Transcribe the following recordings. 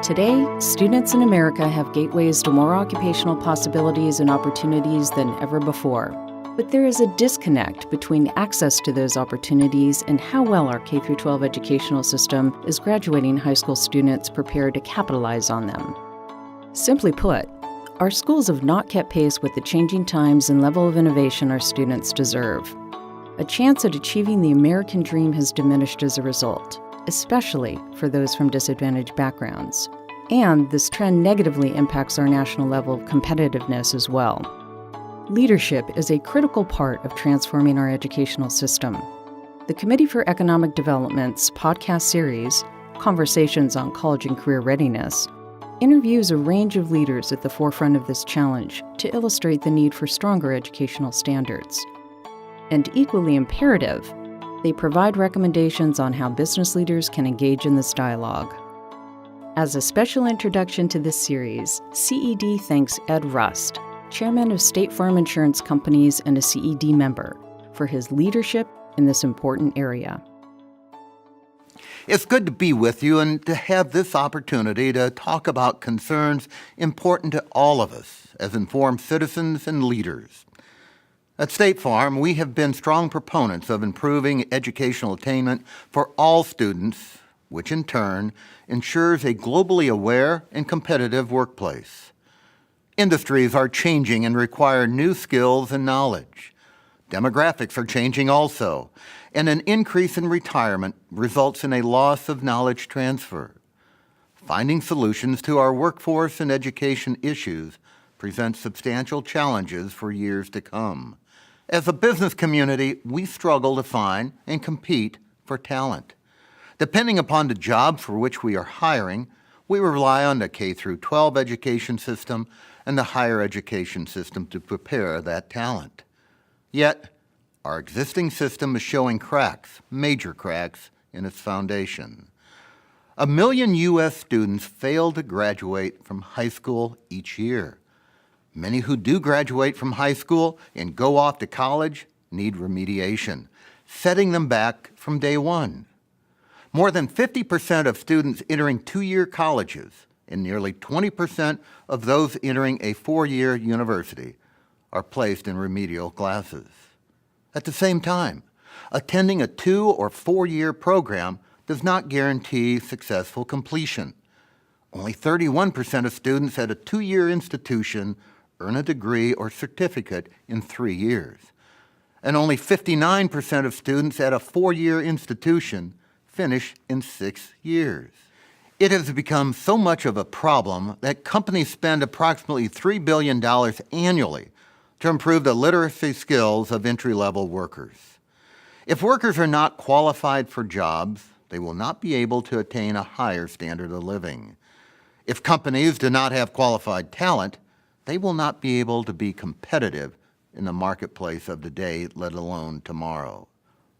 Today, students in America have gateways to more occupational possibilities and opportunities than ever before. But there is a disconnect between access to those opportunities and how well our K-12 educational system is graduating high school students prepared to capitalize on them. Simply put, our schools have not kept pace with the changing times and level of innovation our students deserve. A chance at achieving the American dream has diminished as a result, especially for those from disadvantaged backgrounds. And this trend negatively impacts our national level of competitiveness as well. Leadership is a critical part of transforming our educational system. The Committee for Economic Development's podcast series, Conversations on College and Career-Readiness, interviews a range of leaders at the forefront of this challenge to illustrate the need for stronger educational standards. And equally imperative, they provide recommendations on how business leaders can engage in this dialogue. As a special introduction to this series, CED thanks Ed Rust, Chairman of State Farm Insurance Companies and a CED member, for his leadership in this important area. It's good to be with you and to have this opportunity to talk about concerns important to all of us as informed citizens and leaders. At State Farm, we have been strong proponents of improving educational attainment for all students, which in turn ensures a globally aware and competitive workplace. Industries are changing and require new skills and knowledge. Demographics are changing also, and an increase in retirement results in a loss of knowledge transfer. Finding solutions to our workforce and education issues presents substantial challenges for years to come. As a business community, we struggle to find and compete for talent. Depending upon the jobs for which we are hiring, we rely on the K-12 education system and the higher education system to prepare that talent. Yet, our existing system is showing cracks, major cracks, in its foundation. 1 million U.S. students fail to graduate from high school each year. Many who do graduate from high school and go off to college need remediation, setting them back from day one. More than 50% of students entering two-year colleges and nearly 20% of those entering a four-year university are placed in remedial classes. At the same time, attending a 2- or 4-year program does not guarantee successful completion. Only 31% of students at a 2-year institution earn a degree or certificate in 3 years. And only 59% of students at a 4-year institution finish in 6 years. It has become so much of a problem that companies spend approximately $3 billion annually to improve the literacy skills of entry-level workers. If workers are not qualified for jobs, they will not be able to attain a higher standard of living. If companies do not have qualified talent, they will not be able to be competitive in the marketplace of today, let alone tomorrow.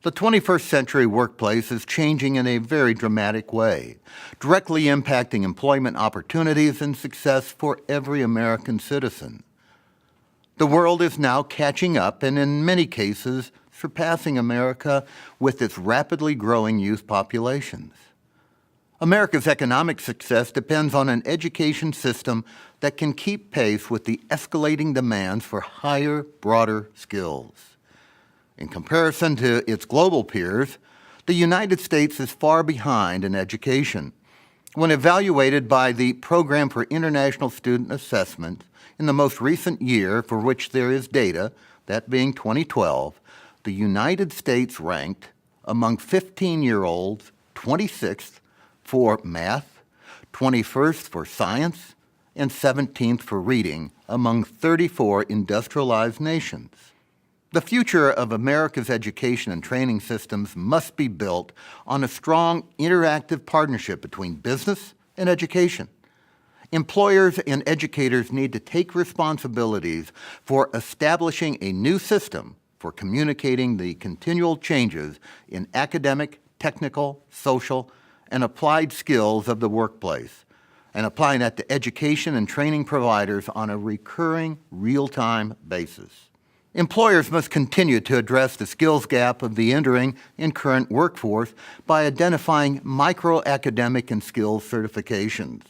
The 21st century workplace is changing in a very dramatic way, directly impacting employment opportunities and success for every American citizen. The world is now catching up and in many cases surpassing America with its rapidly growing youth populations. America's economic success depends on an education system that can keep pace with the escalating demands for higher, broader skills. In comparison to its global peers, the United States is far behind in education. When evaluated by the Program for International Student Assessment in the most recent year for which there is data, that being 2012, the United States ranked among 15-year-olds 26th for math, 21st for science, and 17th for reading among 34 industrialized nations. The future of America's education and training systems must be built on a strong interactive partnership between business and education. Employers and educators need to take responsibilities for establishing a new system for communicating the continual changes in academic, technical, social, and applied skills of the workplace, and applying that to education and training providers on a recurring, real-time basis. Employers must continue to address the skills gap of the entering and current workforce by identifying micro-academic and skills certifications.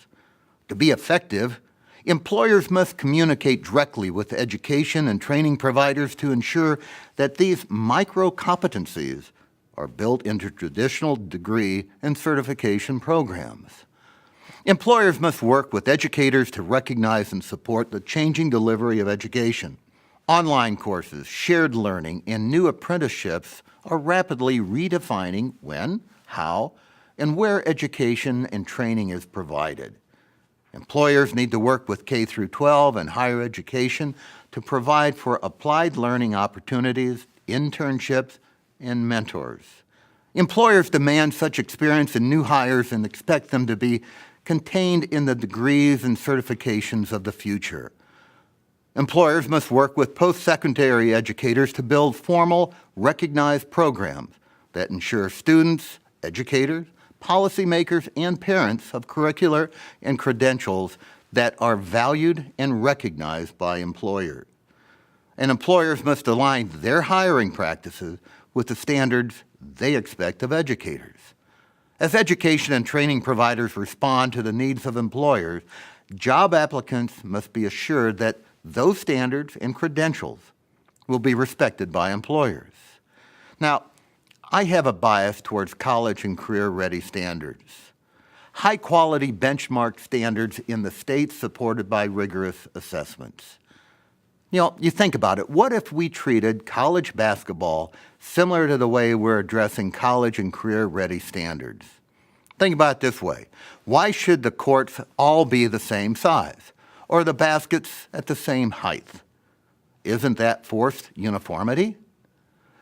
To be effective, employers must communicate directly with education and training providers to ensure that these micro-competencies are built into traditional degree and certification programs. Employers must work with educators to recognize and support the changing delivery of education. Online courses, shared learning, and new apprenticeships are rapidly redefining when, how, and where education and training is provided. Employers need to work with K through 12 and higher education to provide for applied learning opportunities, internships, and mentors. Employers demand such experience in new hires and expect them to be contained in the degrees and certifications of the future. Employers must work with post-secondary educators to build formal, recognized programs that ensure students, educators, policymakers, and parents have curricular and credentials that are valued and recognized by employers. And employers must align their hiring practices with the standards they expect of educators. As education and training providers respond to the needs of employers, job applicants must be assured that those standards and credentials will be respected by employers. Now, I have a bias towards college and career-ready standards, high-quality benchmark standards in the states supported by rigorous assessments. You think about it. What if we treated college basketball similar to the way we're addressing college and career-ready standards? Think about it this way. Why should the courts all be the same size, or the baskets at the same height? Isn't that forced uniformity?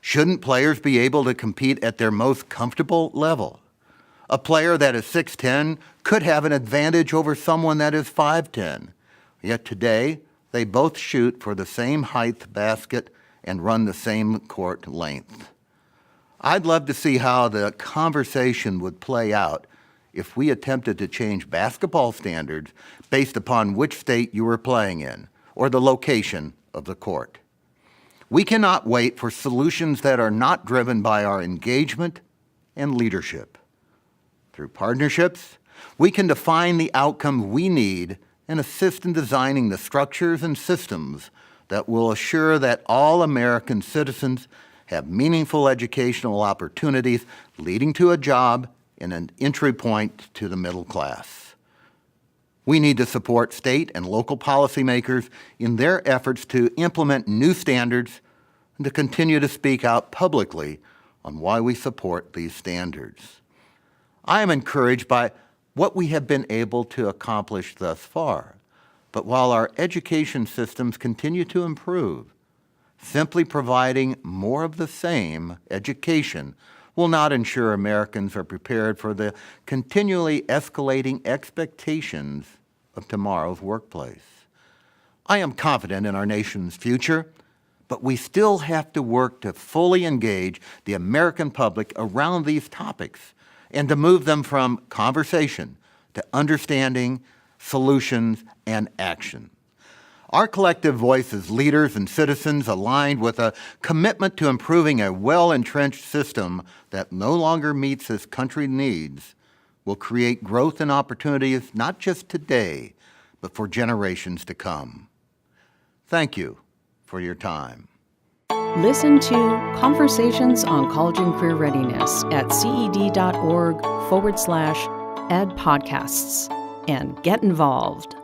Shouldn't players be able to compete at their most comfortable level? A player that is 6'10" could have an advantage over someone that is 5'10". Yet today, they both shoot for the same height basket and run the same court length. I'd love to see how the conversation would play out if we attempted to change basketball standards based upon which state you were playing in or the location of the court. We cannot wait for solutions that are not driven by our engagement and leadership. Through partnerships, we can define the outcome we need and assist in designing the structures and systems that will assure that all American citizens have meaningful educational opportunities leading to a job and an entry point to the middle class. We need to support state and local policymakers in their efforts to implement new standards and to continue to speak out publicly on why we support these standards. I am encouraged by what we have been able to accomplish thus far. But while our education systems continue to improve, simply providing more of the same education will not ensure Americans are prepared for the continually escalating expectations of tomorrow's workplace. I am confident in our nation's future, but we still have to work to fully engage the American public around these topics and to move them from conversation to understanding, solutions, and action. Our collective voice as leaders and citizens aligned with a commitment to improving a well-entrenched system that no longer meets this country's needs will create growth and opportunities not just today, but for generations to come. Thank you for your time. Listen to Conversations on College and Career Readiness at ced.org/ed podcasts and get involved.